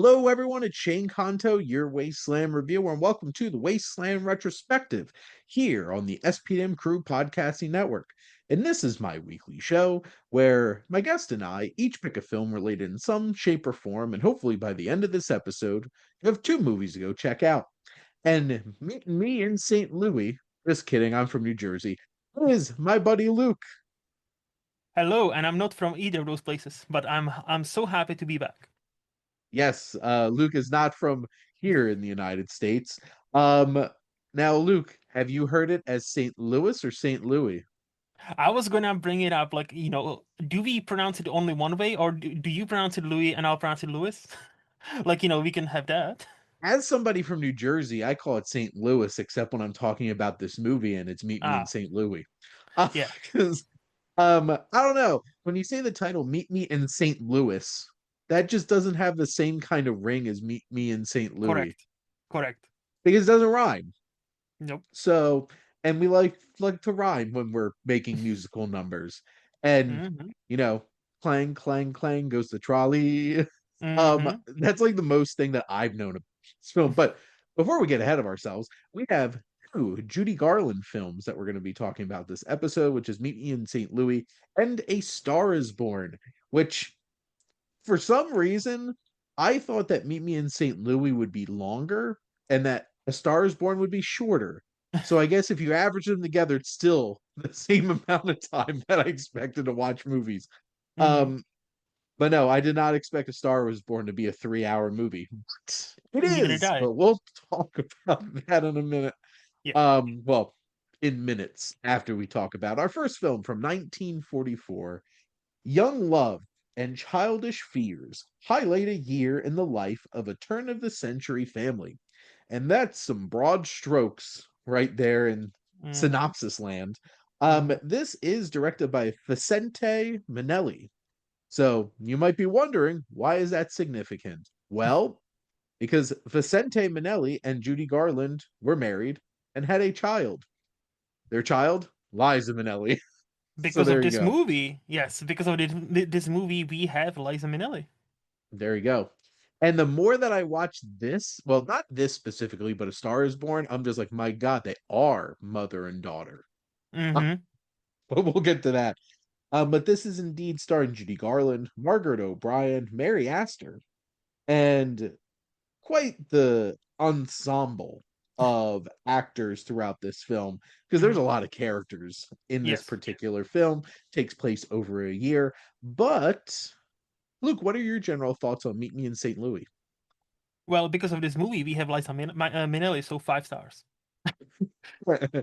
Hello, everyone. It's Shane Kanto, your Wasteland Reviewer, and welcome to the Wasteland Retrospective here on the SPDM Crew Podcasting Network. And this is my weekly show where my guest and I each pick a film related in some shape or form, and hopefully by the end of this episode, you have two movies to go check out. And meeting me in St. Louis, just kidding, I'm from New Jersey, is my buddy Luke. Hello, and I'm not from either of those places, but I'm so happy to be back. Yes, Luke is not from here in the United States. Um, Now, Luke, have you heard it as St. Louis or St. Louis? I was gonna bring it up, like, do we pronounce it only one way, or do you pronounce it Louis and I'll pronounce it Louis? Like, we can have that. As somebody from New Jersey, I call it St. Louis, except when I'm talking about this movie and it's Meet Me in Ah, St. Louis. yeah, 'Cause, I don't know. When you say the title Meet Me in St. Louis, that just doesn't have the same kind of ring as Meet Me in St. Louis correct, correct. because it doesn't rhyme. Nope. So, and we like to rhyme when we're making musical numbers. And Mm-hmm. you know, clang clang clang goes the trolley. Mm-hmm. That's like the most thing that I've known of this film. But before we get ahead of ourselves, we have two Judy Garland films that we're going to be talking about this episode, which is Meet Me in St. Louis and A Star is Born, which for some reason I thought that Meet Me in St. Louis would be longer and that A Star is Born would be shorter. So I guess if you average them together, it's still the same amount of time that I expected to watch movies. Mm-hmm. Um, but no, I did not expect A Star Was Born to be a 3 hour movie. It Neither did is, I. but we'll talk about that in a minute. Yeah. Well, in minutes after we talk about our first film from 1944, Young Love and Childish Fears highlight a year in the life of a turn of the century family. And that's some broad strokes right there in Mm-hmm. synopsis land. Mm-hmm. This is directed by Vicente Minnelli. So you might be wondering, why is that significant? Well, because Vicente Minnelli and Judy Garland were married and had a child. Their child, Liza Minnelli. So Because of there you this go. movie, yes, because of this movie, we have Liza Minnelli. There you go. And the more that I watch this, well, not this specifically, but A Star is Born, I'm just like, my God, they are mother and daughter. Mm-hmm. But we'll get to that. But this is indeed starring Judy Garland, Margaret O'Brien, Mary Astor, and quite the ensemble of actors throughout this film because there's Mm-hmm. a lot of characters in this Yes. particular film. Takes place over a year. But Luke, what are your general thoughts on Meet Me in St. Louis? Well, because of this movie, we have Minnelli, so 5 stars.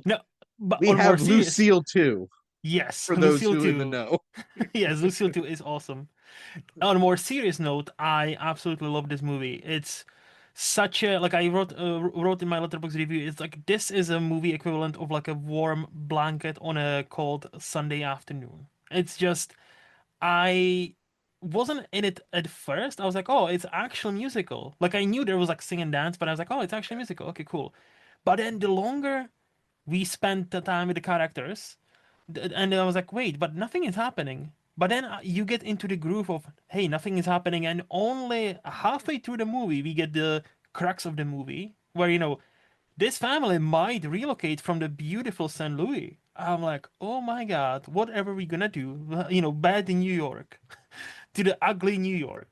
No, but We on more have serious, Lucille too, yes, for those Lucille who in the too. know. Yes, Lucille too is awesome. On a more serious note, I absolutely love this movie. It's such a like I wrote in my letterbox review. It's like this is a movie equivalent of like a warm blanket on a cold Sunday afternoon. It's just I wasn't in it at first. I was like, oh, it's actual musical. Like I knew there was like sing and dance, but I was like, oh, it's actually musical. Okay, cool. But then the longer we spent the time with the characters, and then I was like, wait, but nothing is happening. But then you get into the groove of, hey, nothing is happening, and only halfway through the movie we get the crux of the movie, where this family might relocate from the beautiful St. Louis. I'm like, oh my God, whatever we gonna do? Bad in New York to the ugly New York.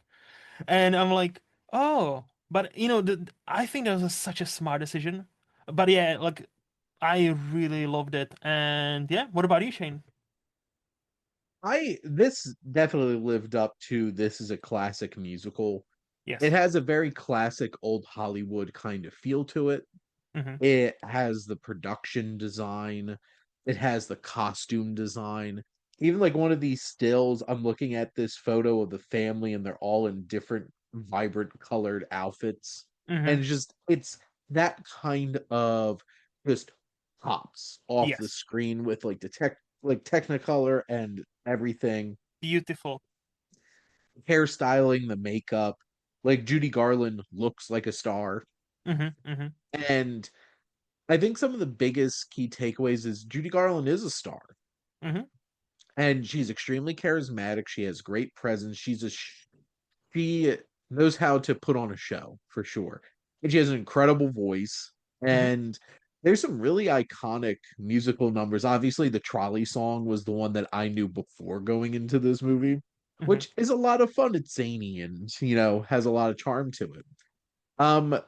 And I'm like, oh, but I think that was such a smart decision. But yeah, like I really loved it. And yeah, what about you, Shane? I This definitely lived up to this is a classic musical. It Yes. has a very classic old Hollywood kind of feel to it. Hmm. It has the production design, it has the costume design. Even like one of these stills, I'm looking at this photo of the family and they're all in different vibrant colored outfits. And Hmm. it's that kind of just pops off the Yes. screen with like the technicolor and everything, Beautiful. hairstyling, the makeup. Like Judy Garland looks like a star. Hmm. Hmm. And I think some of the biggest key takeaways is Judy Garland is a star Hmm. and she's extremely charismatic. She has great presence. She knows how to put on a show for sure. And she has an incredible voice. Hmm. And there's some really iconic musical numbers. Obviously, the trolley song was the one that I knew before going into this movie, Hmm. which is a lot of fun. It's zany and, has a lot of charm to it. Um,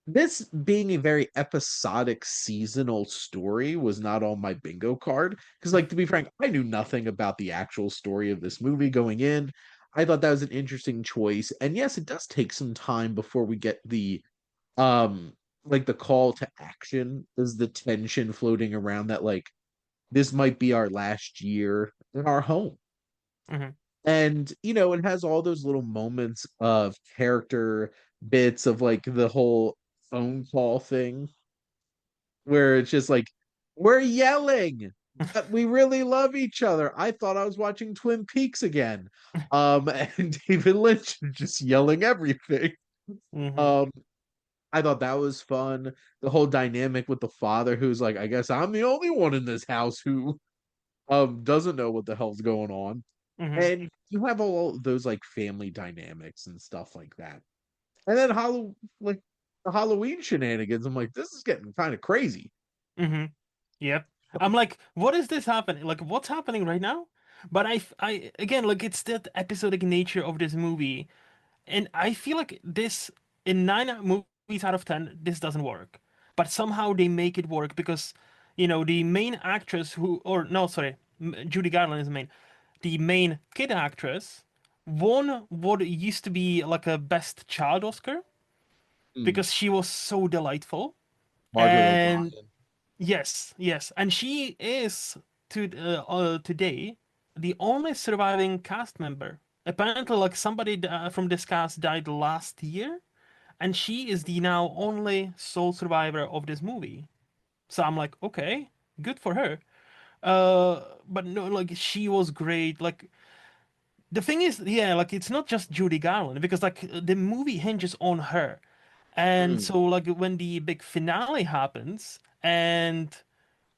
this being a very episodic seasonal story was not on my bingo card because, like, to be frank, I knew nothing about the actual story of this movie going in. I thought that was an interesting choice, and yes, it does take some time before we get the um like the call to action. Is the tension floating around that, like, this might be our last year in our home. Hmm. And it has all those little moments of character bits of, like, the whole phone call thing where it's just like, we're yelling, but we really love each other. I thought I was watching Twin Peaks again. And David Lynch just yelling everything. Hmm. Um, I thought that was fun. The whole dynamic with the father who's like, I guess I'm the only one in this house who doesn't know what the hell's going on. Hmm. And you have all those, like, family dynamics and stuff like that. And then like the Halloween shenanigans. I'm like, this is getting kind of crazy. Hmm. Yep. I'm like, what is this happening? Like, what's happening right now? But again, like, it's that episodic nature of this movie, and I feel like this in nine movies out of 10, this doesn't work. But somehow they make it work because, the main actress or no, sorry, Judy Garland is the main kid actress, won what used to be like a Best Child Oscar Mm, because she was so delightful. Margaret And O'Brien. yes, yes, and she is today the only surviving cast member. Apparently, like somebody from this cast died last year, and she is the now only sole survivor of this movie. So I'm like, okay, good for her. But no, like she was great. Like the thing is, yeah, like it's not just Judy Garland because like the movie hinges on her. And Mm, so like when the big finale happens and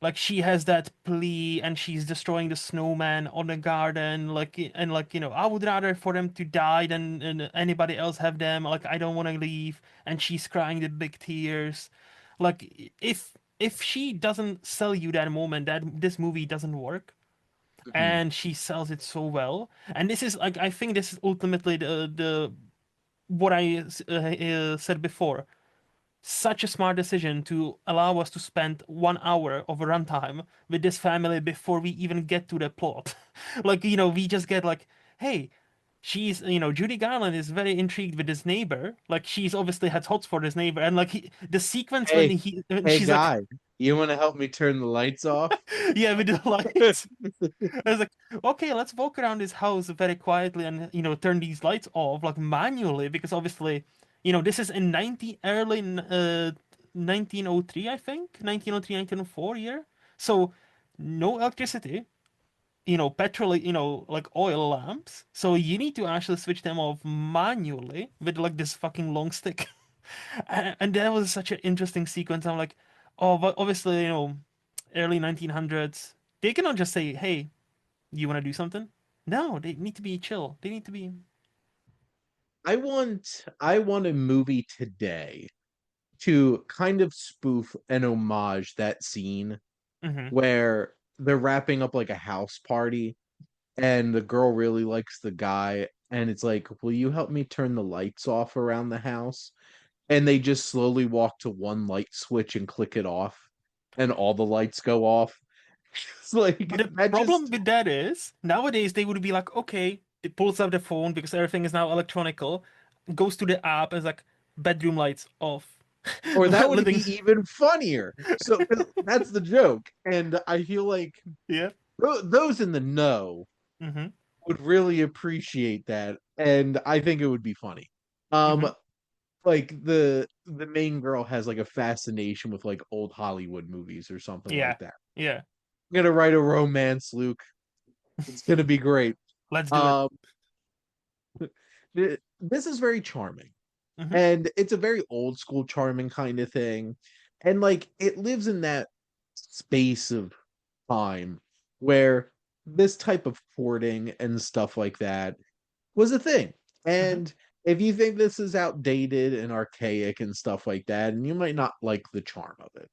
like she has that plea and she's destroying the snowman on the garden like and like I would rather for them to die than anybody else have them, like I don't want to leave, and she's crying the big tears. Like if she doesn't sell you that moment, that this movie doesn't work. mhm. And she sells it so well, and this is like I think this is ultimately the what I said before, such a smart decision to allow us to spend 1 hour of runtime with this family before we even get to the plot. Like, we just get like, hey, Judy Garland is very intrigued with this neighbor. Like, she's obviously had hots for this neighbor. And like, the sequence when Hey, when hey, she's like, guy, you want to help me turn the lights off? yeah, with the lights. I was like, okay, let's walk around this house very quietly and turn these lights off like manually because obviously, this is in 1903, I think, 1903, 1904 year. So no electricity, petrol, like oil lamps. So you need to actually switch them off manually with like this fucking long stick. And that was such an interesting sequence. I'm like, oh, but obviously, early 1900s, they cannot just say, hey, you want to do something? No, they need to be chill. They need to be. I want a movie today to kind of spoof and homage that scene Hmm. where they're wrapping up, like, a house party and the girl really likes the guy and it's like, will you help me turn the lights off around the house? And they just slowly walk to one light switch and click it off and all the lights go off. It's But like the that problem just with that is nowadays they would be like, okay, it pulls up the phone because everything is now electronical, goes to the app, and is like, bedroom lights off. or that would be Living. even funnier. So that's the joke. And I feel like Yeah. those in the know Hmm. would really appreciate that, and I think it would be funny. Hmm. Like the main girl has, like, a fascination with, like, old Hollywood movies or something Yeah. like that. Yeah. I'm gonna write a romance, Luke. It's gonna be great. Let's do it. Um, this is very charming, Hmm. and it's a very old school charming kind of thing, and, like, it lives in that space of time where this type of courting and stuff like that was a thing. Hmm. And if you think this is outdated and archaic and stuff like that, and you might not like the charm of it,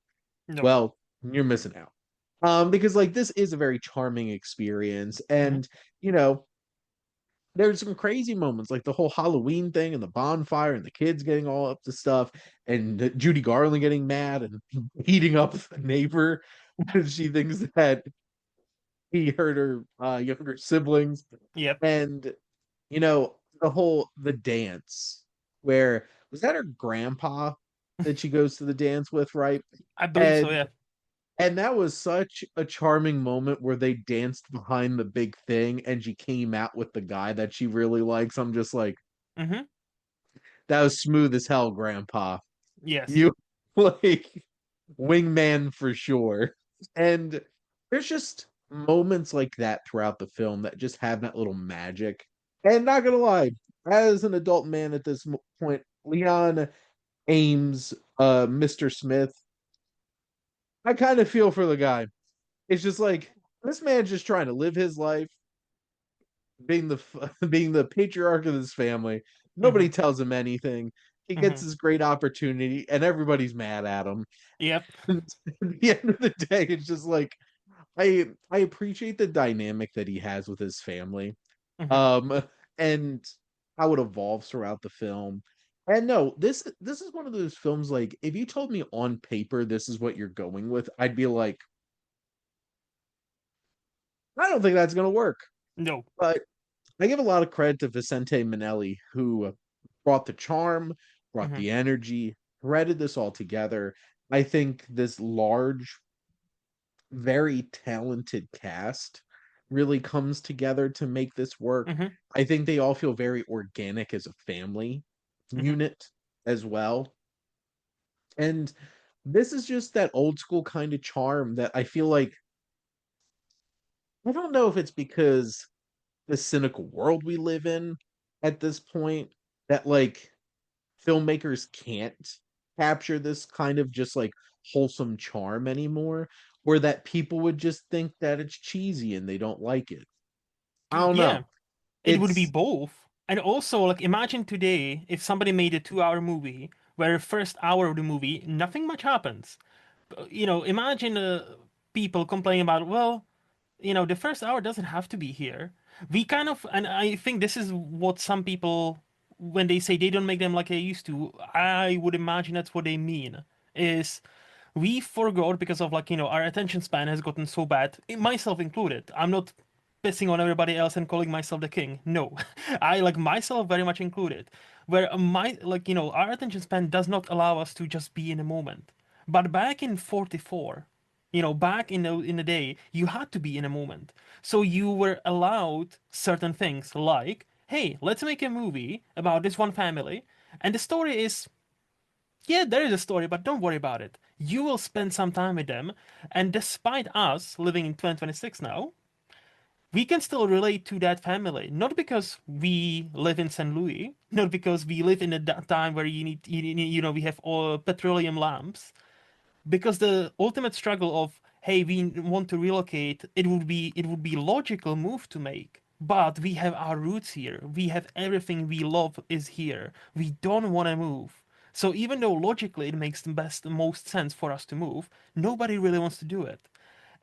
No. well, you're missing out. Because like this is a very charming experience, Hmm. and you know, there's some crazy moments like the whole Halloween thing and the bonfire and the kids getting all up to stuff and Judy Garland getting mad and beating up the neighbor because she thinks that he hurt her younger siblings. Yep. And you know, the dance where was that her grandpa that she goes to the dance with, right? I believe so. And Yeah. and that was such a charming moment where they danced behind the big thing and she came out with the guy that she really likes. I'm just like, Hmm. that was smooth as hell, grandpa. Yes. You like wingman for sure. And there's just moments like that throughout the film that just have that little magic. And not gonna lie, as an adult man at this point, Leon Ames, Mr. Smith, I kind of feel for the guy. It's just like this man's just trying to live his life, being being the patriarch of his family. Nobody Hmm. tells him anything. He gets Hmm. this great opportunity, and everybody's mad at him. Yep. And at the end of the day, it's just like I appreciate the dynamic that he has with his family, Hmm. um, and how it evolves throughout the film. And no, this is one of those films like if you told me on paper this is what you're going with, I'd be like, I don't think that's gonna work. No. But I give a lot of credit to Vicente Minnelli, who brought the charm, brought Hmm. the energy, threaded this all together. I think this large, very talented cast really comes together to make this work. Hmm. I think they all feel very organic as a family Hmm. unit as well. And this is just that old school kind of charm that I feel like I don't know if it's because the cynical world we live in at this point that like filmmakers can't capture this kind of just like wholesome charm anymore, or that people would just think that it's cheesy and they don't like it. I don't Yeah. know. It would be It's both. And also, like, imagine today if somebody made a 2 hour movie where the first hour of the movie, nothing much happens. Imagine people complaining about, well, the first hour doesn't have to be here. We kind of, and I think this is what some people, when they say they don't make them like they used to, I would imagine that's what they mean. Is we forgot because of like, our attention span has gotten so bad, myself included. I'm not pissing on everybody else and calling myself the king. No, I like myself very much included, where our attention span does not allow us to just be in a moment. But back in 44, back in the day, you had to be in a moment. So you were allowed certain things like, hey, let's make a movie about this one family, and the story is, yeah, there is a story, but don't worry about it. You will spend some time with them, and despite us living in 2026 now, we can still relate to that family. Not because we live in St. Louis, not because we live in a time where we have all petroleum lamps, because the ultimate struggle of, hey, we want to relocate, it would be logical move to make, but we have our roots here, we have everything we love is here, we don't want to move. So even though logically it makes the most sense for us to move, nobody really wants to do it.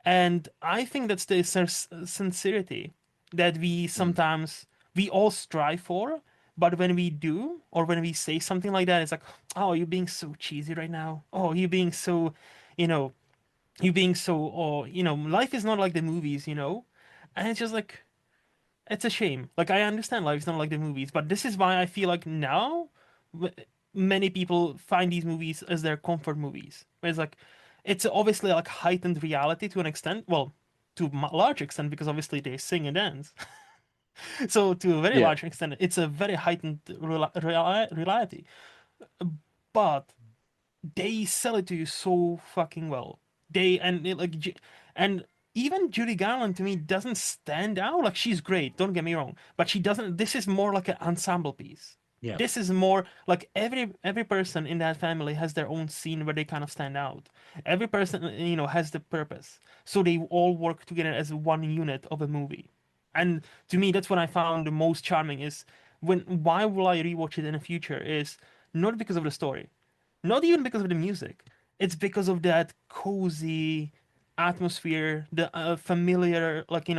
And I think that's the sincerity that mm, we all strive for. But when we do, or when we say something like that, it's like, oh, you're being so cheesy right now. Oh, you're being so, you know, you're being so, or, life is not like the movies. And it's just like, it's a shame. Like, I understand life is not like the movies, but this is why I feel like now w- many people find these movies as their comfort movies. Where it's like, it's obviously like heightened reality to an extent. Well, to a large extent, because obviously they sing and dance. So to a very yeah, large extent, it's a very heightened reality. But they sell it to you so fucking well. They and it, like and even Judy Garland to me doesn't stand out. Like, she's great, don't get me wrong, but she doesn't. This is more like an ensemble piece. yeah. This is more like every person in that family has their own scene where they kind of stand out. Every person has the purpose, so they all work together as one unit of a movie. And to me, that's what I found the most charming is. why will I rewatch it in the future is not because of the story, not even because of the music. It's because of that cozy atmosphere, the familiar, like,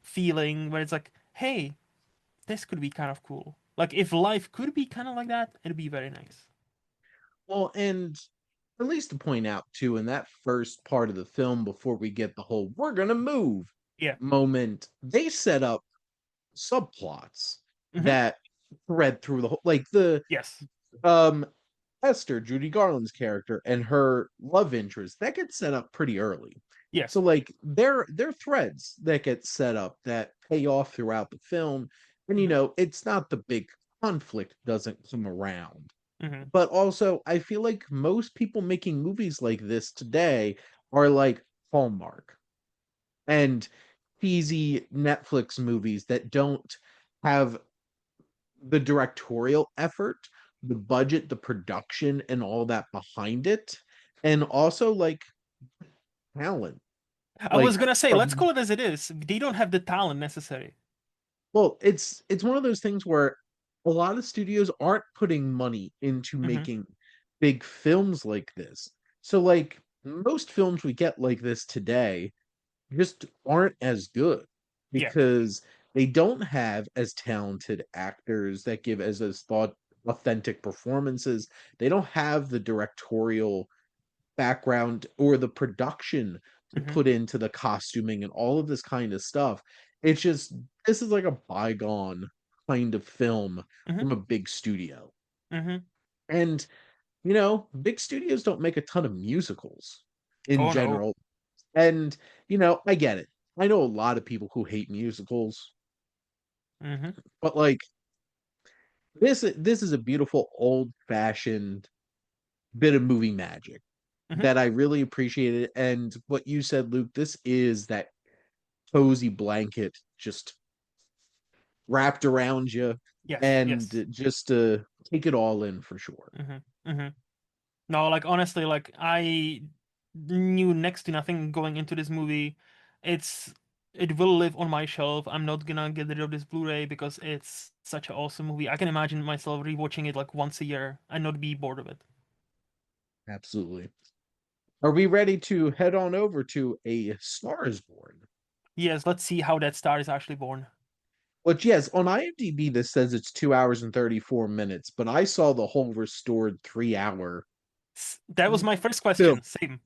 feeling where it's like, hey, this could be kind of cool. Like, if life could be kind of like that, it'd be very nice. Well, and at least to point out too, in that first part of the film, before we get the whole "we're gonna move" Yeah. moment, they set up subplots Hmm. that thread through the whole, like the Yes. um Esther, Judy Garland's character, and her love interest, that gets set up pretty early. So Yes. like they're threads that get set up that pay off throughout the film. And Hmm. it's not the big conflict doesn't come around. Hmm. But also I feel like most people making movies like this today are like Hallmark and cheesy Netflix movies that don't have the directorial effort, the budget, the production, and all that behind it, and also like talent. I was Like gonna say, let's from call it as it is. They don't have the talent necessary. well, it's one of those things where a lot of studios aren't putting money into Hmm. making big films like this. So like most films we get like this today just aren't as good Yeah. because they don't have as talented actors that give as thought authentic performances. They don't have the directorial background or the production to Hmm. put into the costuming and all of this kind of stuff. It's just this is like a bygone kind of film Hmm. from a big studio. Hmm. And big studios don't make a ton of musicals in Oh no. general. And I get it. I know a lot of people who hate musicals, Hmm. but like this is a beautiful old-fashioned bit of movie magic Hmm. that I really appreciated. And what you said, Luke, this is that cozy blanket just wrapped around you Yes. and Yes. just to take it all in for sure. Hmm. Hmm. No, like honestly, like I knew next to nothing going into this movie. It's it will live on my shelf. I'm not gonna get rid of this Blu-ray because it's such an awesome movie. I can imagine myself rewatching it like once a year and not be bored of it. Absolutely. Are we ready to head on over to A Star is Born? Yes, let's see how that star is actually born. Which, yes, on IMDb, this says it's 2 hours and 34 minutes, but I saw the whole restored 3 hour That was my first film question. Same.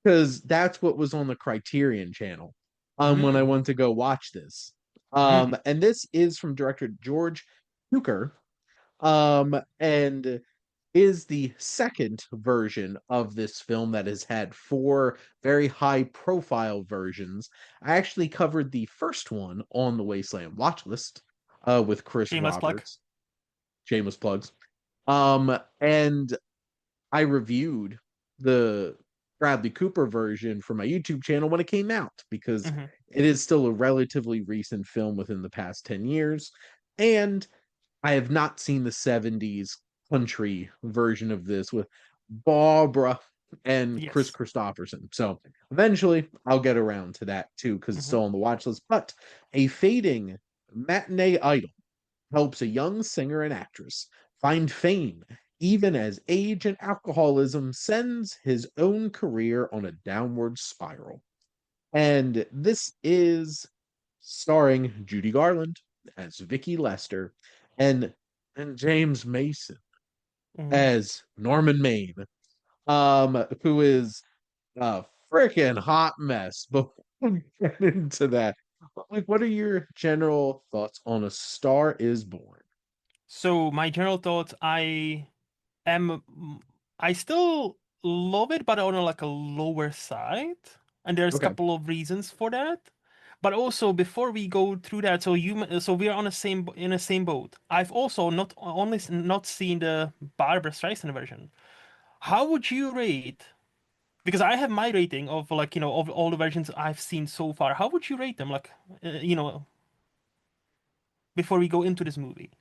because that's what was on the Criterion channel when I Mm. went to go watch this. Mm. And this is from director George Cukor, and is the second version of this film that has had four very high profile versions. I actually covered the first one on the Wasteland watch list with Chris Shameless plug. Roberts. Shameless plugs. And I reviewed the Bradley Cooper version for my YouTube channel when it came out because Hmm. it is still a relatively recent film within the past 10 years. And I have not seen the 70s country version of this with Barbara and Chris Yes. Christopherson. So eventually I'll get around to that too because it's Hmm. still on the watch list. But a fading matinee idol helps a young singer and actress find fame even as age and alcoholism sends his own career on a downward spiral. And this is starring Judy Garland as Vicky Lester and James Mason Hmm. as Norman Maine, who is a freaking hot mess. Before we get into that, like, what are your general thoughts on A Star Is Born? So my general thoughts, am I still love it, but on like a lower side, and there's a Okay. couple of reasons for that. But also, before we go through that, so we are on the same in the same boat. I've also not seen the Barbara Streisand version. How would you rate? Because I have my rating of like of all the versions I've seen so far. How would you rate them? Like before we go into this movie.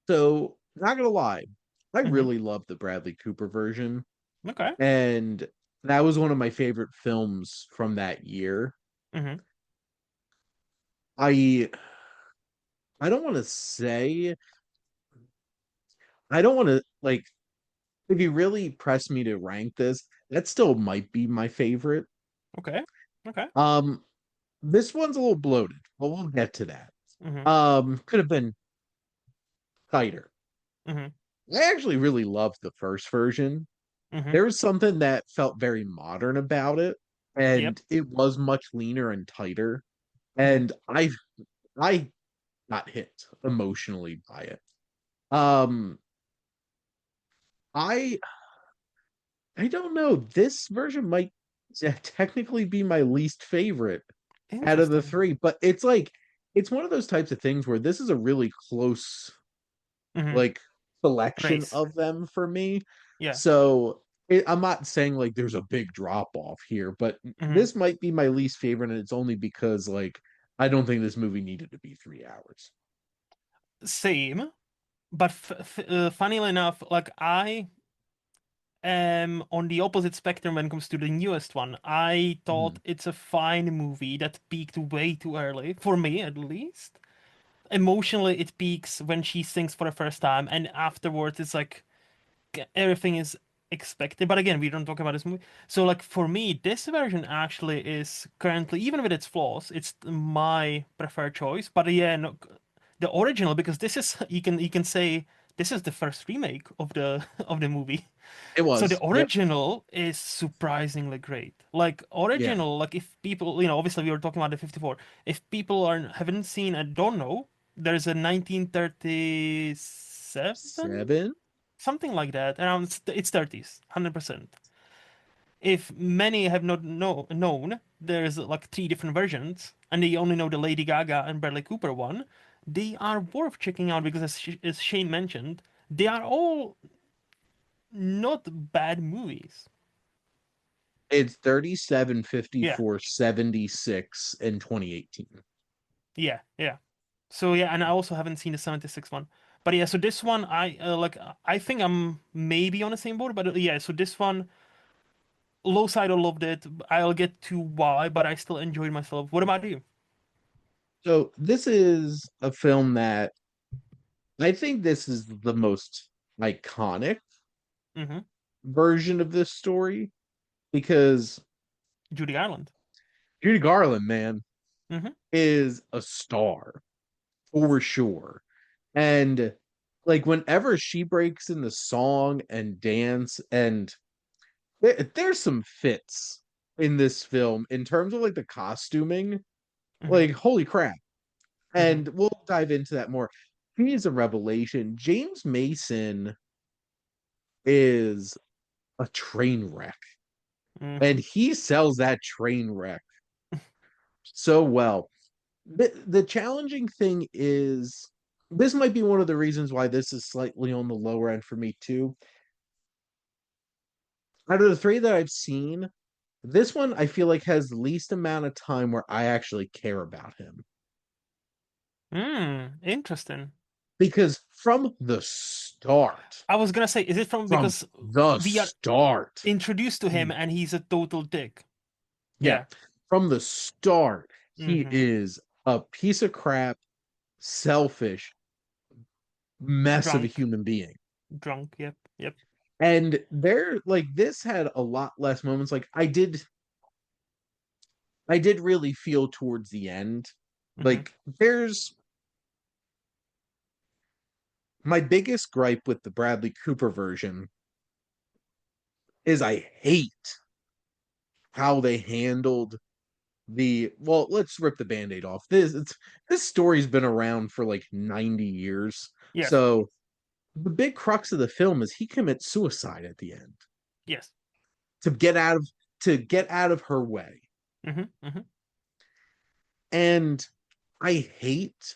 So, not gonna lie, I Hmm. really love the Bradley Cooper version, Okay. and that was one of my favorite films from that year. Hmm. I I don't want to say I don't want to like if you really press me to rank this, that still might be my favorite. Okay. Okay. Um, this one's a little bloated, but we'll get to that. Mm-hmm. Could have been tighter. Mm-hmm. I actually really loved the first version. Mm-hmm. There was something that felt very modern about it, Yep. and it was much leaner and tighter. Mm-hmm. And I got hit emotionally by it. Um, I I don't know. This version might technically be my least favorite out of the Interesting. three, but it's like it's one of those types of things where this is a really close Mm-hmm. like selection Race. of them for me. Yeah. So I'm not saying like there's a big drop off here, but Mm-hmm. this might be my least favorite, and it's only because like I don't think this movie needed to be 3 hours. Same. But funnily enough, like I am on the opposite spectrum when it comes to the newest one. I thought Mhm. it's a fine movie that peaked way too early, for me at least. Emotionally, it peaks when she sings for the first time, and afterwards, it's like everything is expected. But again, we don't talk about this movie. So, like for me, this version actually is currently, even with its flaws, it's my preferred choice. But yeah, no, the original, because this is you can say this is the first remake of the of the movie. It So the was. Yep. original is surprisingly great. Like Yeah. original, like if people, obviously we were talking about the 54. If people are haven't seen and don't know, there's a 1937, Seven. something like that, around its 30s, 100%. If many have not known, there's like three different versions, and they only know the Lady Gaga and Bradley Cooper one. They are worth checking out because, as Shane mentioned, they are all not bad movies. It's 37, Yeah, 54, 76 in 2018. yeah, yeah. So yeah, and I also haven't seen the 76 one. But yeah, so this one I think I'm maybe on the same boat, but yeah, so this one low side I loved it. I'll get to why, but I still enjoyed myself. What about you? So this is a film that I think this is the most iconic Mm-hmm. version of this story because Judy Garland. Judy Garland, man, Mm-hmm. is a star for sure. And like whenever she breaks into song and dance, and there's some fits in this film in terms of like the costuming, Mm-hmm. like holy crap. Mm-hmm. And we'll dive into that more. He is a revelation. James Mason is a train wreck, Mm-hmm. and he sells that train wreck so well. The challenging thing is this might be one of the reasons why this is slightly on the lower end for me too. Out of the three that I've seen, this one I feel like has the least amount of time where I actually care about him. Interesting. Because from the start, I was gonna say, is it from from because the we are start, introduced to him he, and he's a total dick? yeah, Yeah. from the start, he Mm-hmm. is a piece of crap, selfish mess of a Drunk. human being. Drunk. Yep. Yep. And there, like, this had a lot less moments. Like, I did really feel towards the end. Mm-hmm. Like, there's my biggest gripe with the Bradley Cooper version is I hate how they handled well, let's rip the band-aid off. This story's been around for like 90 years. Yes. So the big crux of the film is he commits suicide at the end Yes. to get out of to get out of her way. Mm-hmm. Mm-hmm. And I hate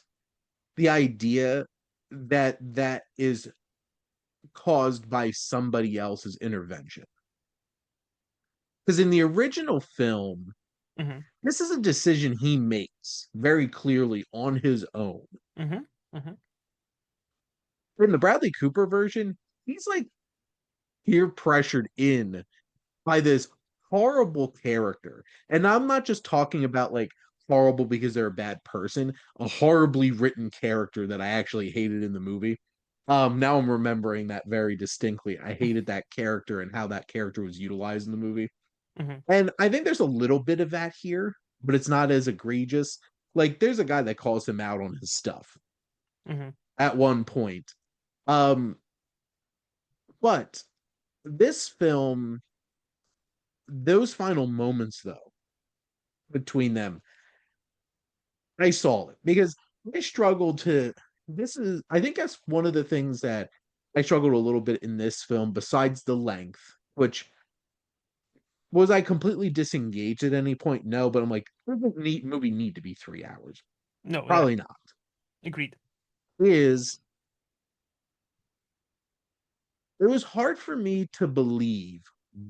the idea that that is caused by somebody else's intervention. Because in the original film, Mm-hmm. this is a decision he makes very clearly on his own. Mm-hmm. Mm-hmm. In the Bradley Cooper version, he's like peer pressured in by this horrible character. And I'm not just talking about like horrible because they're a bad person, a horribly written character that I actually hated in the movie. Now I'm remembering that very distinctly. I hated that character and how that character was utilized in the movie. Hmm. And I think there's a little bit of that here, but it's not as egregious. Like there's a guy that calls him out on his stuff Hmm. at one point. Um, but this film, those final moments though, between them, I saw it because I struggled to. This is, I think that's one of the things that I struggled a little bit in this film, besides the length, which was I completely disengaged at any point? No, but I'm like, does the neat movie need to be 3 hours? No, yeah, Probably not. agreed. Is it was hard for me to believe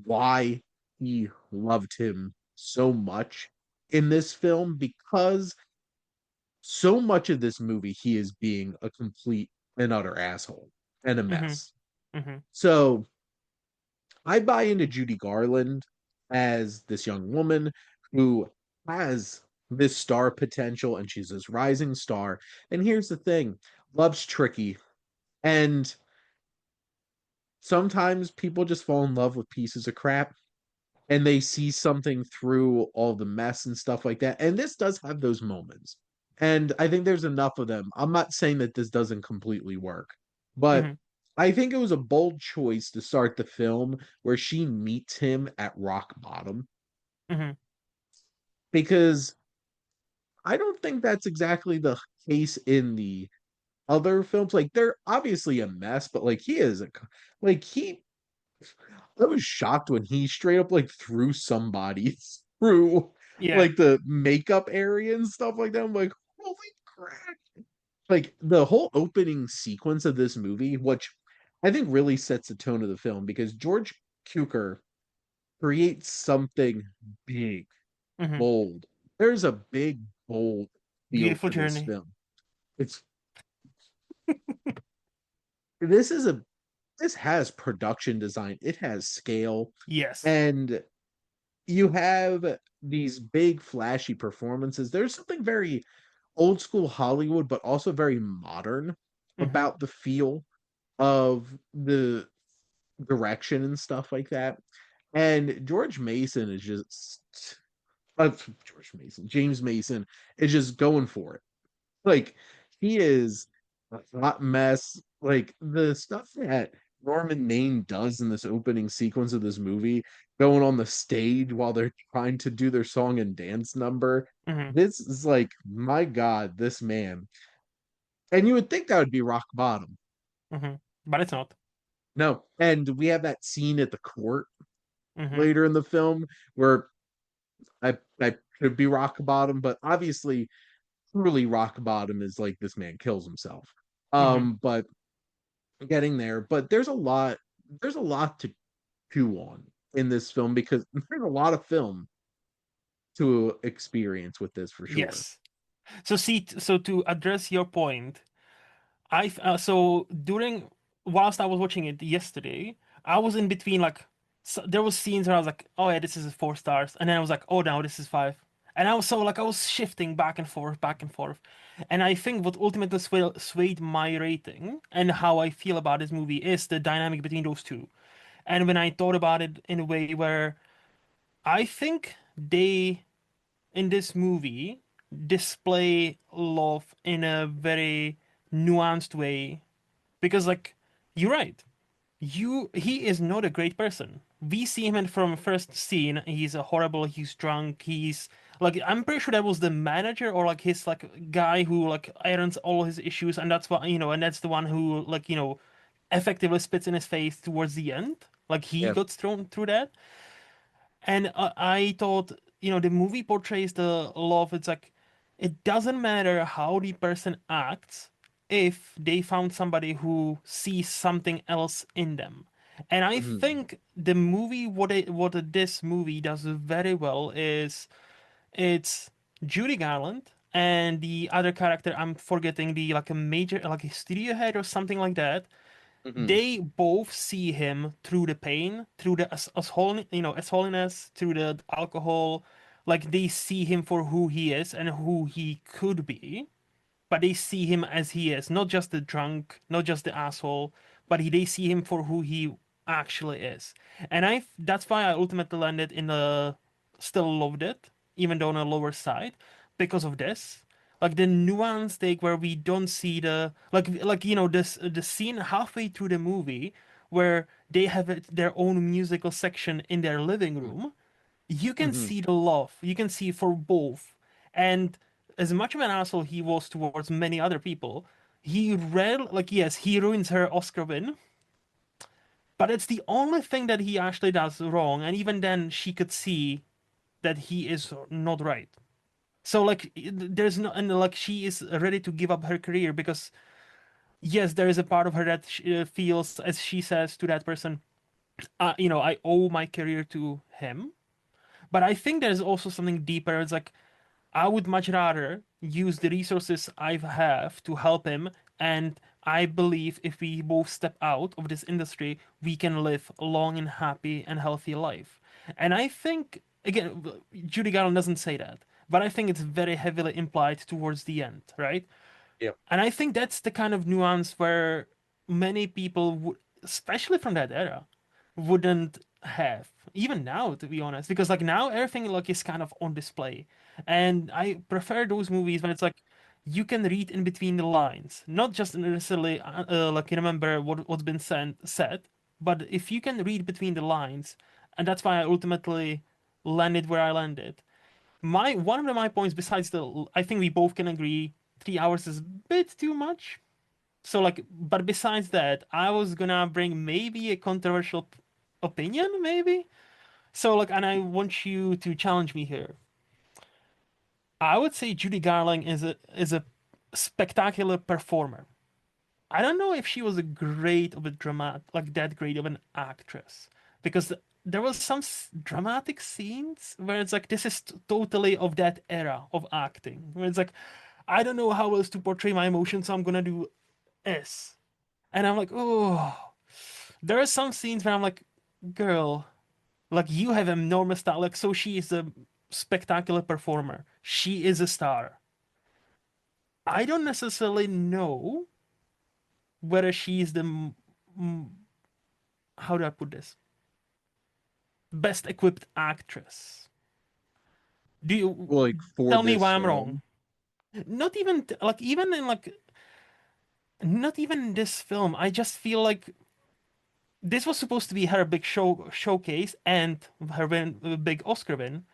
why he loved him so much in this film because so much of this movie he is being a complete and utter asshole and a Hmm. mess. Hmm. So I buy into Judy Garland as this young woman who has this star potential and she's this rising star. And here's the thing, love's tricky. And sometimes people just fall in love with pieces of crap and they see something through all the mess and stuff like that. And this does have those moments. And I think there's enough of them. I'm not saying that this doesn't completely work, but Hmm. I think it was a bold choice to start the film where she meets him at rock bottom Hmm. because I don't think that's exactly the case in the other films. Like they're obviously a mess, but like he is a like he I was shocked when he straight up like threw somebody through Yeah. like the makeup area and stuff like that. I'm like, holy crap. Like the whole opening sequence of this movie, which I think really sets the tone of the film because George Cukor creates something big, Hmm. bold. There's a big, bold feel Beautiful to this journey. film. It's this is a this has production design, it has scale, Yes. and you have these big flashy performances. There's something very old school Hollywood, but also very modern Hmm. about the feel of the direction and stuff like that. And George Mason is just George Mason, James Mason is just going for it. Like he is a hot mess. Like the stuff that Norman Maine does in this opening sequence of this movie, going on the stage while they're trying to do their song and dance number. Hmm. This is like, my God, this man. And you would think that would be rock bottom. Hmm. But it's not. No. And we have that scene at the court Hmm. later in the film where I could be rock bottom, but obviously truly rock bottom is like this man kills himself. Hmm. But getting there, but there's a lot to chew on in this film because there's a lot of film to experience with this for sure. Yes. So see, so to address your point, so during whilst I was watching it yesterday, I was in between like there was scenes where I was like, oh yeah, this is 4 stars, and then I was like, oh now this is 5, and I was so like I was shifting back and forth, and I think what ultimately swayed my rating and how I feel about this movie is the dynamic between those two, and when I thought about it in a way where I think they in this movie display love in a very nuanced way because like you're right, he is not a great person. We see him in from first scene, he's a horrible, he's drunk, he's like I'm pretty sure that was the manager or like his like guy who like irons all his issues, and that's what and that's the one who like effectively spits in his face towards the end, like he Yeah. got thrown through that. And I thought, the movie portrays the love. It's like, it doesn't matter how the person acts if they found somebody who sees something else in them. And I Mhm. think the movie, what this movie does very well is it's Judy Garland and the other character, I'm forgetting the like a major, like a studio head or something like that. Mhm. They both see him through the pain, through the as holiness, through the alcohol. Like they see him for who he is and who he could be, but they see him as he is, not just the drunk, not just the asshole, but they see him for who he actually is. And that's why I ultimately landed in the still loved it, even though on a lower side, because of this. Like the nuance take where we don't see the this the scene halfway through the movie where they have their own musical section in their living room. You can Mm-hmm. see the love. You can see for both. And as much of an asshole he was towards many other people, he read like yes, he ruins her Oscar win, but it's the only thing that he actually does wrong, and even then she could see that he is not right. So like there's no and like she is ready to give up her career because yes, there is a part of her that feels as she says to that person, I owe my career to him. But I think there's also something deeper. It's like I would much rather use the resources I have to help him. And I believe if we both step out of this industry, we can live a long and happy and healthy life. And I think, again, Judy Garland doesn't say that, but I think it's very heavily implied towards the end, right? Yep. And I think that's the kind of nuance where many people would, especially from that era, wouldn't have. Even now, to be honest, because like now everything like is kind of on display, and I prefer those movies when it's like you can read in between the lines, not just necessarily like remember what's been said, but if you can read between the lines, and that's why I ultimately landed where I landed. My one of my points, besides the, I think we both can agree 3 hours is a bit too much. So like, but besides that, I was gonna bring maybe a controversial opinion, maybe. So like, and I want you to challenge me here. I would say Judy Garland is a spectacular performer. I don't know if she was a great of a dramatic, like that great of an actress, because there was some dramatic scenes where it's like this is totally of that era of acting, where it's like I don't know how else to portray my emotions, so I'm gonna do S, and I'm like, oh, there are some scenes where I'm like, girl, like you have enormous talent. Like, so she is a spectacular performer. She is a star. I don't necessarily know whether she's the how do I put this? Best equipped actress. Do you Well, like for tell me this why I'm wrong? film. Not even like even in like not even in this film. I just feel like this was supposed to be her big showcase and her big Oscar win,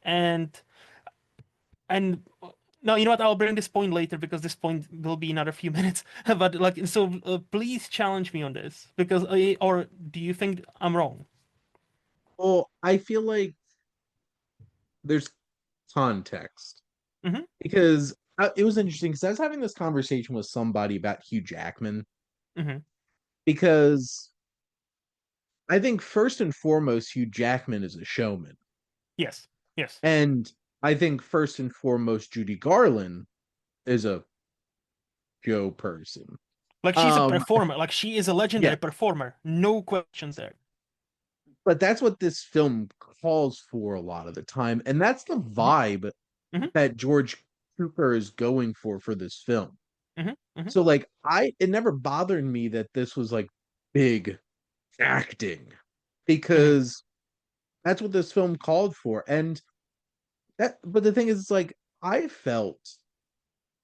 and and no, you know what? I'll bring this point later because this point will be another few minutes. But like, so please challenge me on this because, or do you think I'm wrong? Well, I feel like there's context Hmm. because it was interesting because I was having this conversation with somebody about Hugh Jackman Hmm. because I think first and foremost, Hugh Jackman is a showman. Yes. Yes. And I think first and foremost, Judy Garland is a show person. Like she's a Um, performer. Like she is a yeah, legendary performer. No questions there. but that's what this film calls for a lot of the time, and that's the Hmm. vibe Hmm. that George Cooper is going for this film. Hmm. Hmm. So like it never bothered me that this was like big acting Hmm. because that's what this film called for. And that but the thing is it's like I felt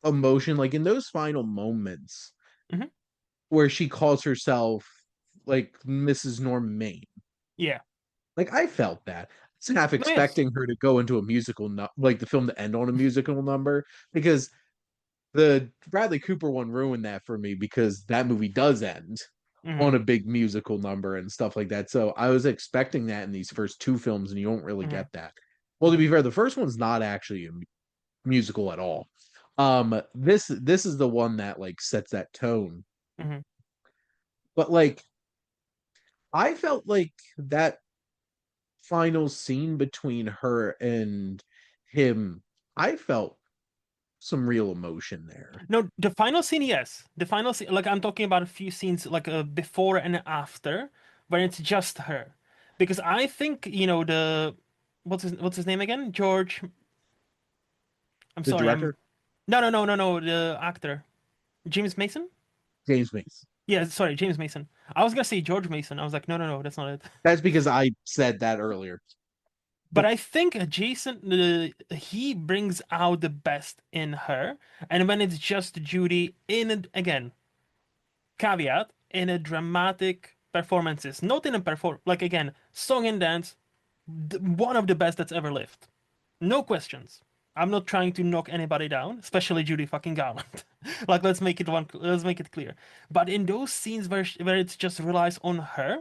emotion like in those final moments Hmm. where she calls herself like Mrs. Norm Maine. Yeah. Like I felt that. I was half No. Yes. expecting her to go into a musical like the film to end on a musical number because the Bradley Cooper one ruined that for me because that movie does end on Hmm. a big musical number and stuff like that. So I was expecting that in these first two films, and you don't really Hmm. get that. Well, to Hmm. be fair, the first one's not actually a musical at all. This is the one that like sets that tone. Hmm. But like I felt like that final scene between her and him, I felt some real emotion there. No, the final scene, yes. The final scene, like I'm talking about a few scenes, like before and after, where it's just her. Because I think, the what's his name again? George. I'm The sorry. I'm director, no. The actor, James Mason. James Mason. Yeah, sorry, James Mason. I was gonna say George Mason. I was like, no, that's not it. That's because I said that earlier. But But I think Jason, he brings out the best in her, and when it's just Judy, again, caveat, in a dramatic performances, not in a like again, song and dance, one of the best that's ever lived. No questions. I'm not trying to knock anybody down, especially Judy fucking Garland. Like let's make it clear. But in those scenes where it just relies on her,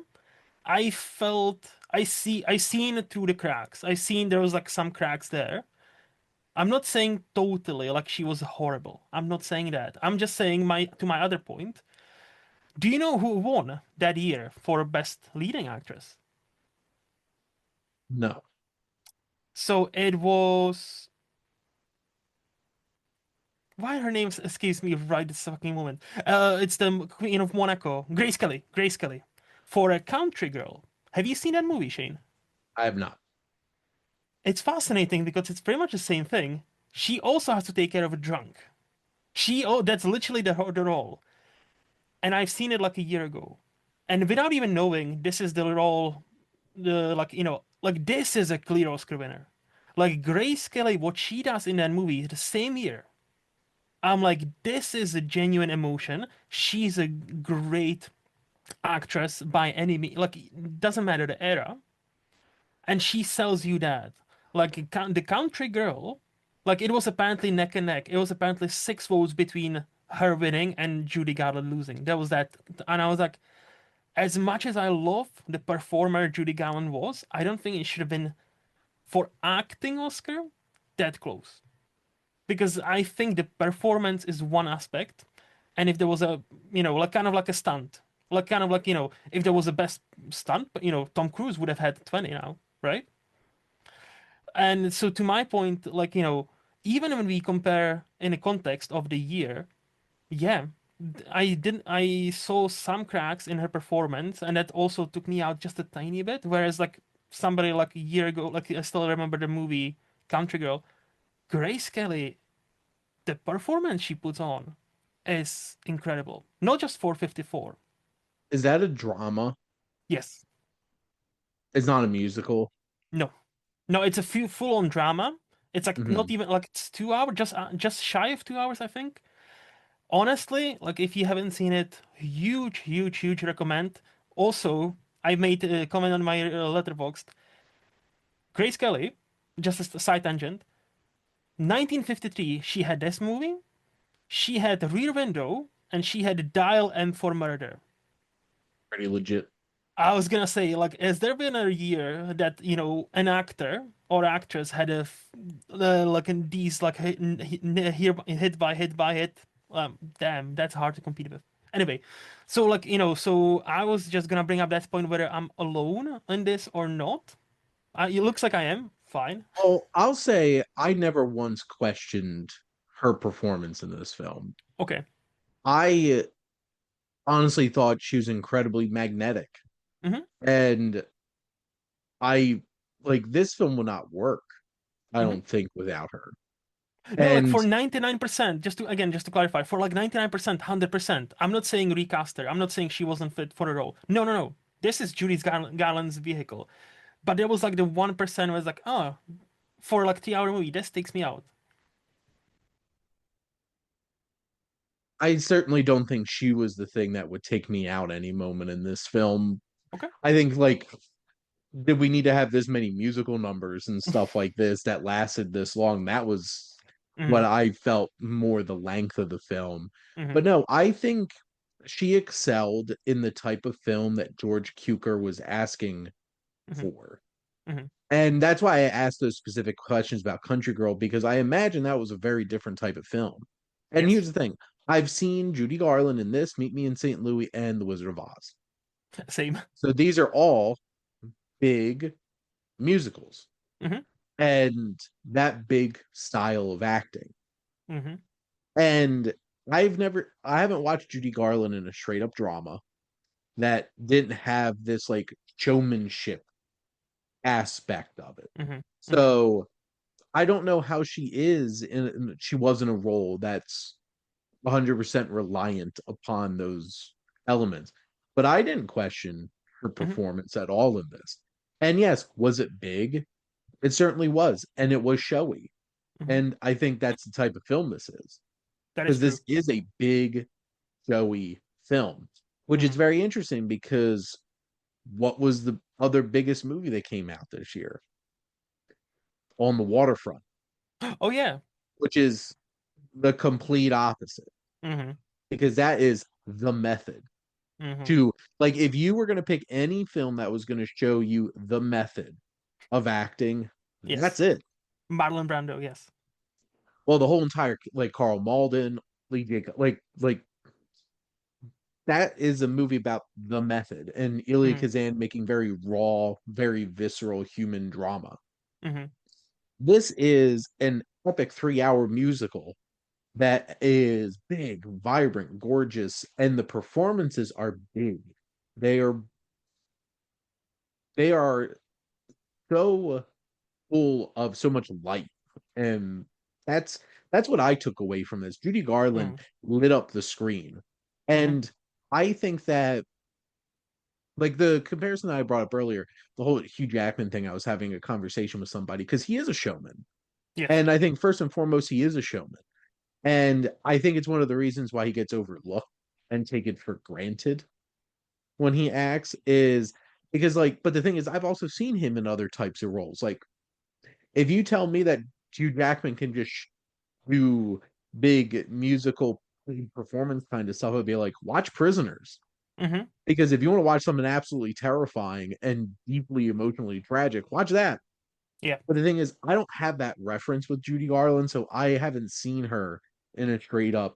I felt I seen it through the cracks. I seen there was like some cracks there. I'm not saying totally like she was horrible. I'm not saying that. I'm just saying my other point. Do you know who won that year for best leading actress? no, So it was, why her name escapes me right this fucking moment. It's the Queen of Monaco, Grace Kelly. Grace Kelly, for a country girl. Have you seen that movie, Shane? I have not. It's fascinating because it's pretty much the same thing. She also has to take care of a drunk. That's literally the role. And I've seen it like a year ago. And without even knowing, this is the role, like this is a clear Oscar winner. Like Grace Kelly, what she does in that movie the same year. I'm like, this is a genuine emotion. She's a great actress by any means. Like, it doesn't matter the era. And she sells you that. Like the country girl, like it was apparently neck and neck. It was apparently 6 votes between her winning and Judy Garland losing. That was that, and I was like, as much as I love the performer Judy Garland was, I don't think it should have been for acting Oscar that close. Because I think the performance is one aspect, and if there was a, like kind of like a stunt, like kind of like, if there was a best stunt, but Tom Cruise would have had 20 now, right? And so to my point, like, even when we compare in the context of the year, yeah, I saw some cracks in her performance, and that also took me out just a tiny bit. Whereas like somebody like a year ago, like I still remember the movie Country Girl, Grace Kelly, the performance she puts on is incredible. Not just for 54. Is that a drama? Yes. It's not a musical. No. No, it's a full on drama. It's like not Hmm. even like it's 2 hours, just shy of 2 hours, I think. Honestly, like if you haven't seen it, huge recommend. Also, I made a comment on my letterboxd. Grace Kelly, just as a side tangent, 1953, she had this movie, she had Rear Window, and she had Dial M for Murder. Pretty legit. I was gonna say, like, has there been a year that, an actor or actress had like in these, like, hit by hit by hit? Damn, that's hard to compete with. Anyway, so, like, so I was just gonna bring up that point whether I'm alone in this or not. It looks like I am. Fine. Well, I'll say I never once questioned her performance in this film. Okay. I honestly thought she was incredibly magnetic. Mm-hmm. And I like this film will not work, I Mm-hmm. don't think, without her. No, like And for 99%, just to clarify, for like 99%, 100%, I'm not saying recast her. I'm not saying she wasn't fit for the role. No. This is Garland's vehicle. But there was like the 1% was like, oh, for like 3 hour movie, this takes me out. I certainly don't think she was the thing that would take me out any moment in this film. Okay. I think like did we need to have this many musical numbers and stuff like this that lasted this long? That was what Mm-hmm. I felt more the length of the film. Mm-hmm. But no, I think she excelled in the type of film that George Cukor was asking Mm-hmm. for. Mm-hmm. And that's why I asked those specific questions about Country Girl, because I imagine that was a very different type of film. And Yes. here's the thing, I've seen Judy Garland in this, Meet Me in St. Louis, and The Wizard of Oz. Same. So these are all big musicals Mm-hmm. and that big style of acting. Mm-hmm. And I haven't watched Judy Garland in a straight up drama that didn't have this like showmanship aspect of it. Mm-hmm. Mm-hmm. So I don't know how she was in a role that's 100% reliant upon those elements. But I didn't question her Mm-hmm. performance at all in this. And yes, was it big? It certainly was, and it was showy. Mm-hmm. And I think that's the type of film this is, That is because true. this is a big, showy film, which is Mm-hmm. very interesting because what was the other biggest movie that came out this year? On the Waterfront, Oh yeah. which is the complete opposite, Mm-hmm. because that is the method Mm-hmm. to, like, if you were going to pick any film that was going to show you the method of acting, that's Yes. it. Marlon Brando, yes. Well, the whole entire, like, Carl Malden, Lee Jacob, like that is a movie about the method and Elia Mm-hmm. Kazan making very raw, very visceral human drama. Mm-hmm. This is an epic 3 hour musical that is big, vibrant, gorgeous, and the performances are big. They are they are so full of so much light, and that's that's what I took away from this. Judy Garland Mm-hmm. lit up the screen, Mm-hmm. and I think that, like, the comparison that I brought up earlier, the whole Hugh Jackman thing, I was having a conversation with somebody because he is a showman, Yes. and I think first and foremost he is a showman, and I think it's one of the reasons why he gets overlooked and taken for granted when he acts is because, like, but the thing is, I've also seen him in other types of roles. Like, if you tell me that Hugh Jackman can just do big musical performance kind of stuff, I'd be like, watch Prisoners. Mm-hmm. Because if you want to watch something absolutely terrifying and deeply emotionally tragic, watch that. Yeah. But the thing is, I don't have that reference with Judy Garland, so I haven't seen her in a straight up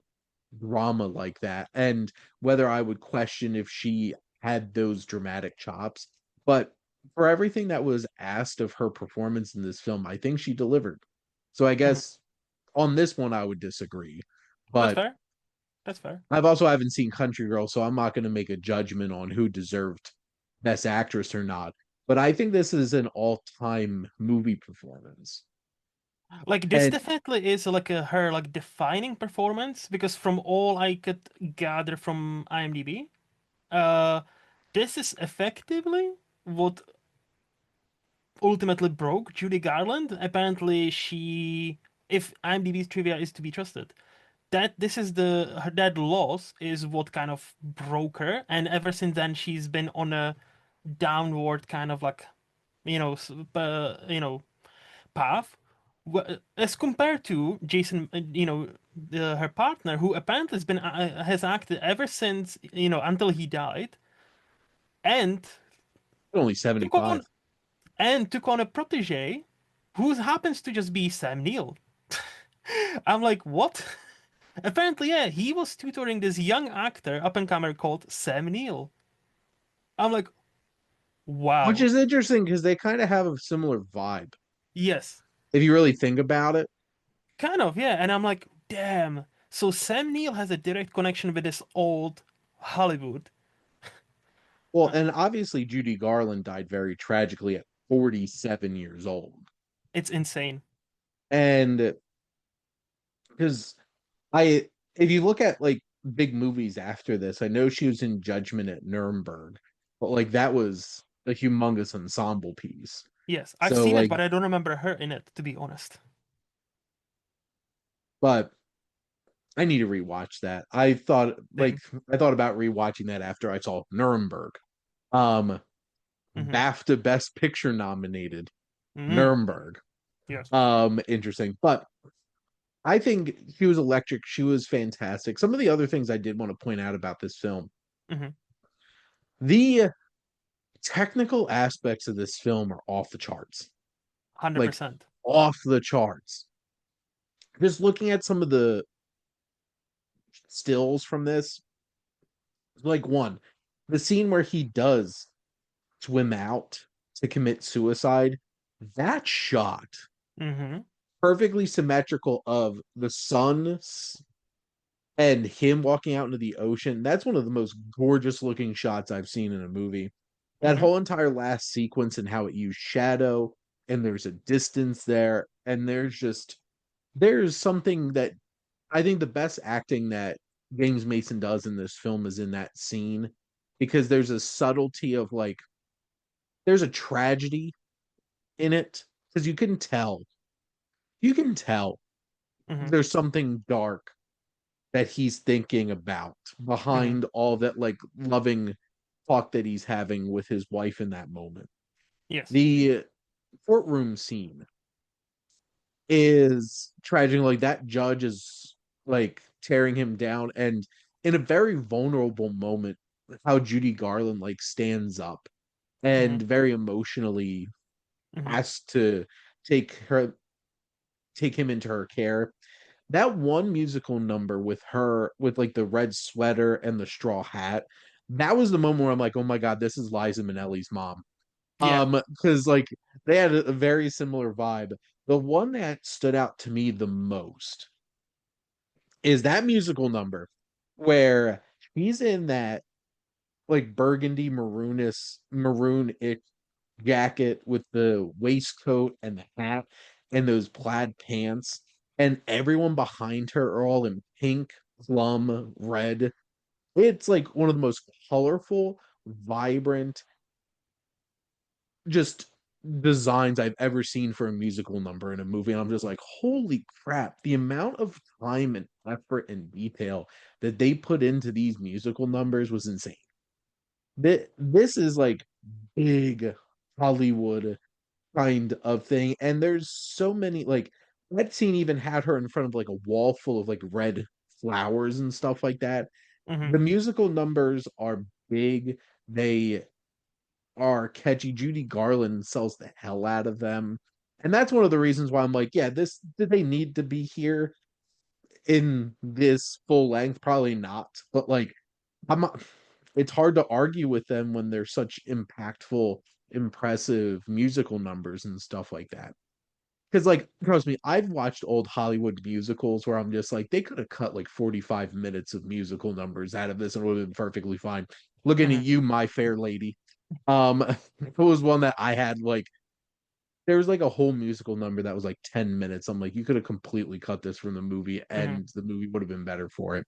drama like that. And whether I would question if she had those dramatic chops. But for everything that was asked of her performance in this film, I think she delivered. So I Mm-hmm. guess on this one, I would disagree. That's But fair. That's fair. I've also haven't seen Country Girl, so I'm not going to make a judgment on who deserved Best Actress or not. But I think this is an all-time movie performance. Like this And definitely is like her like defining performance because from all I could gather from IMDb, uh, this is effectively what ultimately broke Judy Garland. Apparently, if IMDb's trivia is to be trusted, that this is that loss is what kind of broke her, and ever since then she's been on a downward kind of like, you know, path. As compared to Jason, her partner, who apparently has acted ever since, until he died, and only took 75. on took on a protege who happens to just be Sam Neill. I'm like, what? Apparently, yeah, he was tutoring this young actor, up and comer called Sam Neill. I'm like, Which wow. is interesting because they kind of have a similar vibe. Yes, If you really think about it. kind of, yeah. And I'm like, damn. So Sam Neill has a direct connection with this old Hollywood. Well, Uh, and obviously Judy Garland died very tragically at 47 years old. It's insane. And because if you look at, like, big movies after this, I know she was in Judgment at Nuremberg, but, like, that was a humongous ensemble piece. Yes, I've So, seen it, like, but I don't remember her in it, to be honest. but I need to rewatch that. Same. I thought about rewatching that after I saw Nuremberg. Um, Mm-hmm. BAFTA Best Picture nominated Mm-hmm. Nuremberg. Yes. Interesting. But I think she was electric. She was fantastic. Some of the other things I did want to point out about this film, Mm-hmm. the technical aspects of this film are off the charts. Like, 100%. off the charts. Just looking at some of the stills from this, like, one, the scene where he does swim out to commit suicide, that shot Mm-hmm. perfectly symmetrical of the sun and him walking out into the ocean. That's one of the most gorgeous looking shots I've seen in a movie. That whole entire last sequence and how it used shadow, and there's a distance there, and there's something that I think the best acting that James Mason does in this film is in that scene, because there's a subtlety of like there's a tragedy in it, because you can tell Mm-hmm. there's something dark that he's thinking about Mm-hmm. behind all that like loving talk that he's having with his wife in that moment. Yes. The courtroom scene is tragic. Like that judge is like tearing him down, and in a very vulnerable moment, how Judy Garland like stands up Mm-hmm. and very emotionally Mm-hmm. has to take her take him into her care. That one musical number with her with like the red sweater and the straw hat, that was the moment where I'm like, oh my god, this is Liza Minnelli's mom. Yeah. Because like they had a very similar vibe. The one that stood out to me the most is that musical number where he's in that like burgundy maroonish jacket with the waistcoat and the hat and those plaid pants, and everyone behind her are all in pink, plum, red. It's like one of the most colorful, vibrant, just designs I've ever seen for a musical number in a movie. And I'm just like, holy crap, the amount of time and effort and detail that they put into these musical numbers was insane. This is like big Hollywood kind of thing. And there's so many like that scene even had her in front of like a wall full of like red flowers and stuff like that. Mm-hmm. The musical numbers are big. They are catchy. Judy Garland sells the hell out of them. And that's one of the reasons why I'm like, yeah, this did they need to be here in this full length? Probably not. But like I'm not, it's hard to argue with them when they're such impactful, impressive musical numbers and stuff like that. Because like trust me, I've watched old Hollywood musicals where I'm just like, they could have cut like 45 minutes of musical numbers out of this and it would have been perfectly fine. Looking at Mm-hmm. you, my fair lady. It was one that I had like there was like a whole musical number that was like 10 minutes. I'm like, you could have completely cut this from the movie Mm-hmm. and the movie would have been better for it.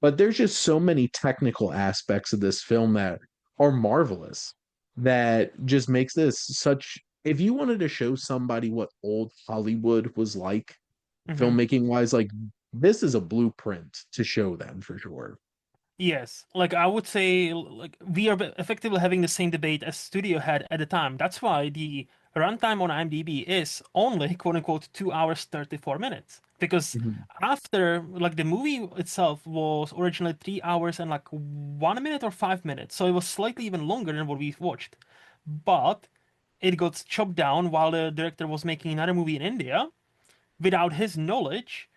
But there's just so many technical aspects of this film that are marvelous that just makes this such if you wanted to show somebody what old Hollywood was like Mm-hmm. filmmaking wise, like this is a blueprint to show them for sure. Yes, like I would say, like we are effectively having the same debate as studio had at the time. That's why the runtime on IMDb is only quote unquote 2 hours 34 minutes. Because Mhm. after like the movie itself was originally 3 hours and like 1 minute or 5 minutes, so it was slightly even longer than what we watched. But it got chopped down while the director was making another movie in India without his knowledge,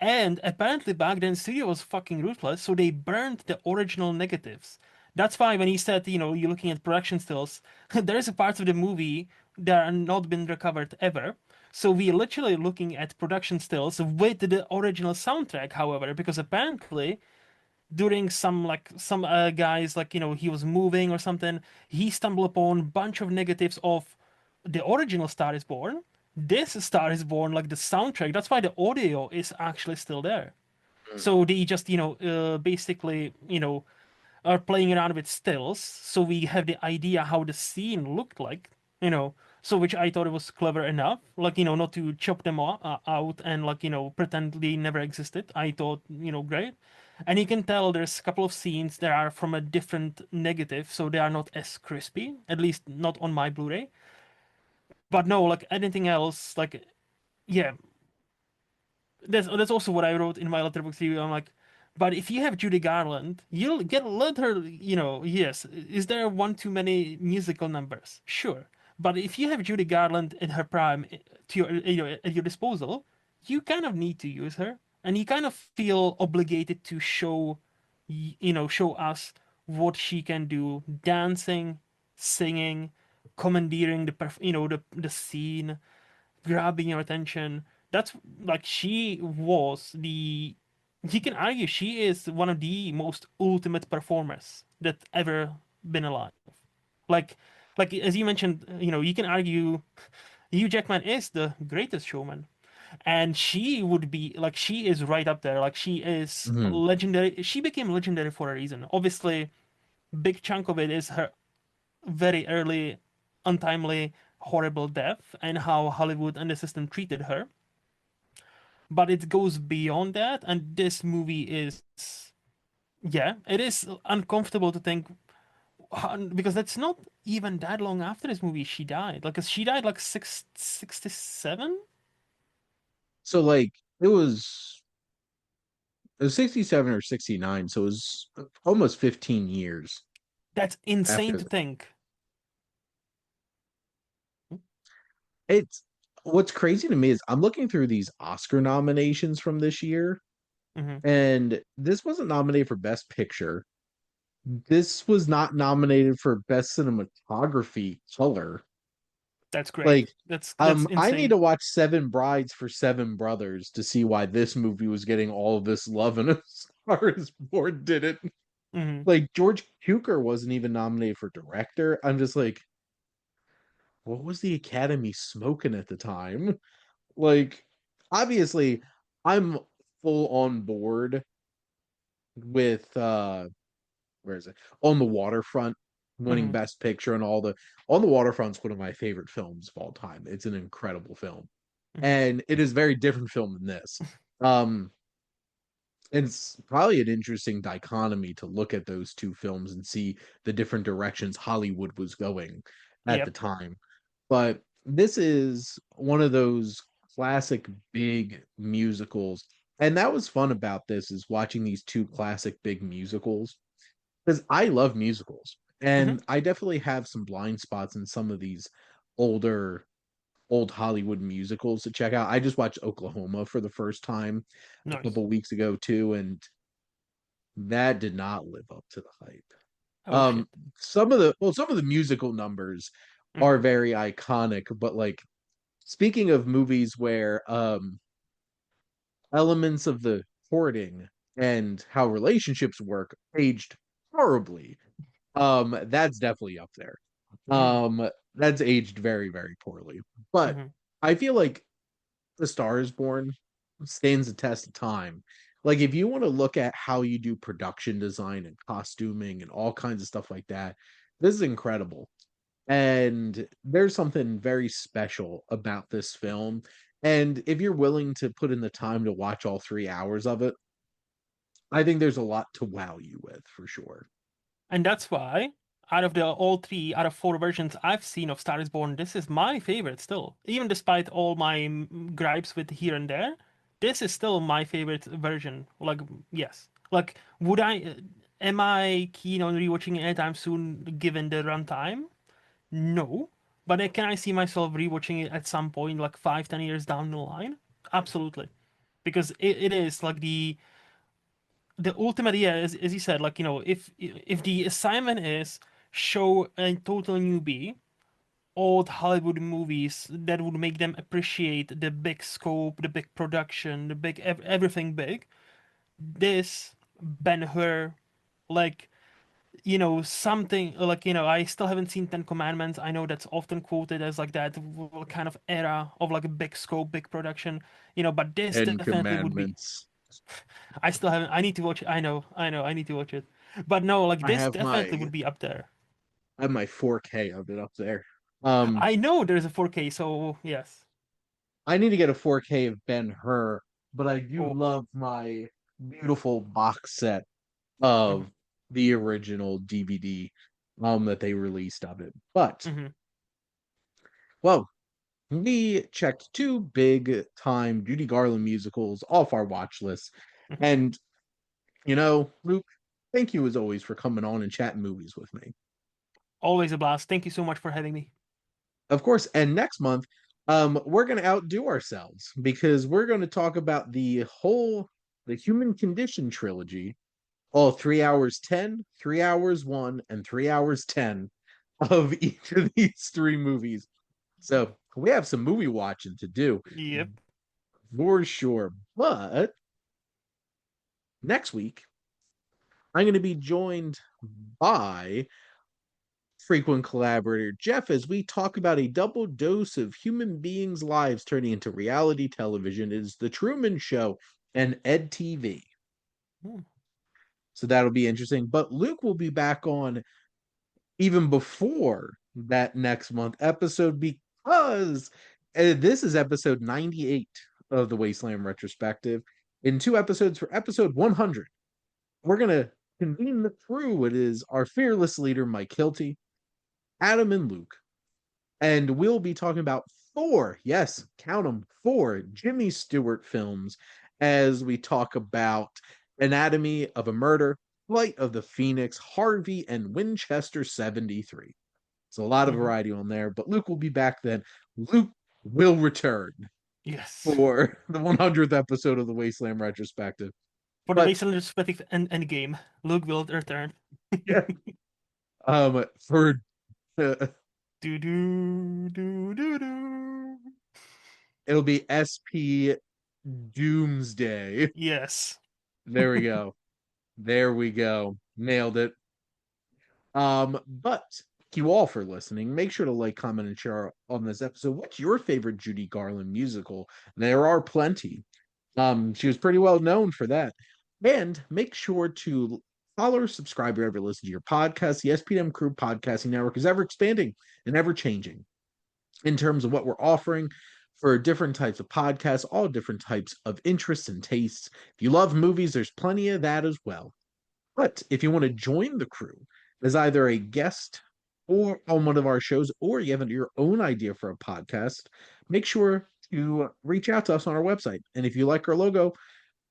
and apparently back then studio was fucking ruthless, so they burned the original negatives. That's why when he said, you're looking at production stills, there's a parts of the movie that are not been recovered ever. So we're literally looking at production stills with the original soundtrack, however, because apparently during some guys like he was moving or something, he stumbled upon a bunch of negatives of the original Star is Born, this Star is Born, like the soundtrack. That's why the audio is actually still there. So they just basically are playing around with stills, so we have the idea how the scene looked like, you know. So which I thought it was clever enough, like not to chop them out and like pretend they never existed. I thought great, and you can tell there's a couple of scenes that are from a different negative, so they are not as crispy, at least not on my Blu-ray. But no, like anything else, like yeah, that's also what I wrote in my letterbox review. I'm like, but if you have Judy Garland, you'll get let her. Yes, is there one too many musical numbers? Sure, but if you have Judy Garland in her prime to your at your disposal, you kind of need to use her, and you kind of feel obligated to show us what she can do, dancing, singing, commandeering the scene, grabbing your attention. That's like she was the. You can argue she is one of the most ultimate performers that ever been alive. Like, like as you mentioned, you can argue Hugh Jackman is the greatest showman, and she would be like she is right up there. Like she is Mhm. legendary. She became legendary for a reason. Obviously, big chunk of it is her very early, untimely, horrible death and how Hollywood and the system treated her. But it goes beyond that, and this movie is, yeah, it is uncomfortable to think because that's not even that long after this movie she died. Like, 'cause she died like 67. So like it was 67 or 69, so it was almost 15 years That's insane after to that. think. It's what's crazy to me is I'm looking through these Oscar nominations from this year, Hmm. and this wasn't nominated for Best Picture. This was not nominated for Best Cinematography Color. That's great. Like, That's I need insane. to watch Seven Brides for Seven Brothers to see why this movie was getting all of this love and A Star Is Born didn't. Hmm. Like George Cukor wasn't even nominated for director. I'm just like, what was the Academy smoking at the time? Like, obviously, I'm full on board with where is it? On the Waterfront winning Hmm. Best Picture and all the On the Waterfront's one of my favorite films of all time. It's an incredible film. Hmm. And it is a very different film than this. Um, it's probably an interesting dichotomy to look at those two films and see the different directions Hollywood was going at the Yep. time. But this is one of those classic big musicals. And that was fun about this is watching these two classic big musicals because I love musicals. Hmm. And I definitely have some blind spots in some of these older old Hollywood musicals to check out. I just watched Oklahoma for the first time a Nice. couple weeks ago too, and that did not live up to the hype. Oh shit. Um, some of the musical numbers are Hmm. very iconic, but like speaking of movies where elements of the courting and how relationships work aged horribly, that's definitely up there. Hmm. That's aged very, very poorly. But Hmm. I feel like The Star is Born stands the test of time. Like if you want to look at how you do production design and costuming and all kinds of stuff like that, this is incredible. And there's something very special about this film. And if you're willing to put in the time to watch all 3 hours of it, I think there's a lot to wow you with for sure. And that's why, out of the all three, out of four versions I've seen of Star is Born, this is my favorite still. Even despite all my gripes with here and there, this is still my favorite version. Like, yes. Like, am I keen on rewatching it anytime soon, given the runtime? No. But can I see myself rewatching it at some point, like 5, 10 years down the line? Absolutely. Because it is like the ultimate idea is, as you said, like, if the assignment is show a total newbie old Hollywood movies that would make them appreciate the big scope, the big production, the big everything big, this Ben-Hur, like, something like, I still haven't seen Ten Commandments. I know that's often quoted as like that kind of era of like a big scope, big production, but this Ten definitely would be. Commandments. I still haven't. I need to watch it. I know. I need to watch it. But no, like I this have definitely my would be up there. I have my 4K of it up there. Um, I know there's a 4K, so yes. I need to get a 4K of Ben-Hur, but I do Oh. love my beautiful box set Hmm. of the original DVD that they released of it. But Hmm. well, we checked two big time Judy Garland musicals off our watch list. Hmm. And Luke, thank you as always for coming on and chatting movies with me. Always a blast. Thank you so much for having me. Of course, and next month, we're gonna outdo ourselves because we're gonna talk about the Human Condition trilogy, all 3 hours 10, 3 hours 1, and 3 hours 10 of each of these three movies. So we have some movie watching to do Yep. for sure. But next week, I'm gonna be joined by frequent collaborator Jeff as we talk about a double dose of human beings' lives turning into reality television. It is The Truman Show and EdTV. So that'll be interesting. But Luke will be back on even before that next month episode because this is episode 98 of the Wasteland Retrospective. In 2 episodes for episode 100, we're going to convene the crew. It is our fearless leader, Mike Hilty, Adam, and Luke. And we'll be talking about 4, yes, count them, 4 Jimmy Stewart films as we talk about Anatomy of a Murder, Flight of the Phoenix, Harvey, and Winchester 73. So a lot of variety on there, but Luke will be back then. Luke will return. Yes. For the 100th episode of the Wasteland Retrospective. For the Wasteland Retrospective end game, Luke will return. Yeah. For do do do do do. It'll be SP Doomsday. Yes. There we go. There we go. Nailed it. But thank you all for listening. Make sure to like, comment, and share on this episode. What's your favorite Judy Garland musical? There are plenty. She was pretty well known for that. And make sure to follow or subscribe wherever you listen to your podcast. The SPDM Crew podcasting network is ever expanding and ever changing in terms of what we're offering for different types of podcasts, all different types of interests and tastes. If you love movies, there's plenty of that as well. But if you want to join the crew as either a guest or on one of our shows, or you have your own idea for a podcast, make sure to reach out to us on our website. And if you like our logo,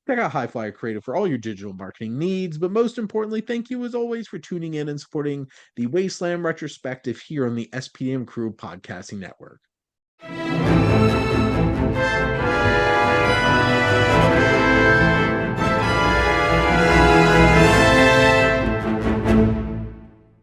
check out HiFlyer Creative for all your digital marketing needs. But most importantly, thank you as always for tuning in and supporting the Wasteland Retrospective here on the SPDM Crew podcasting network.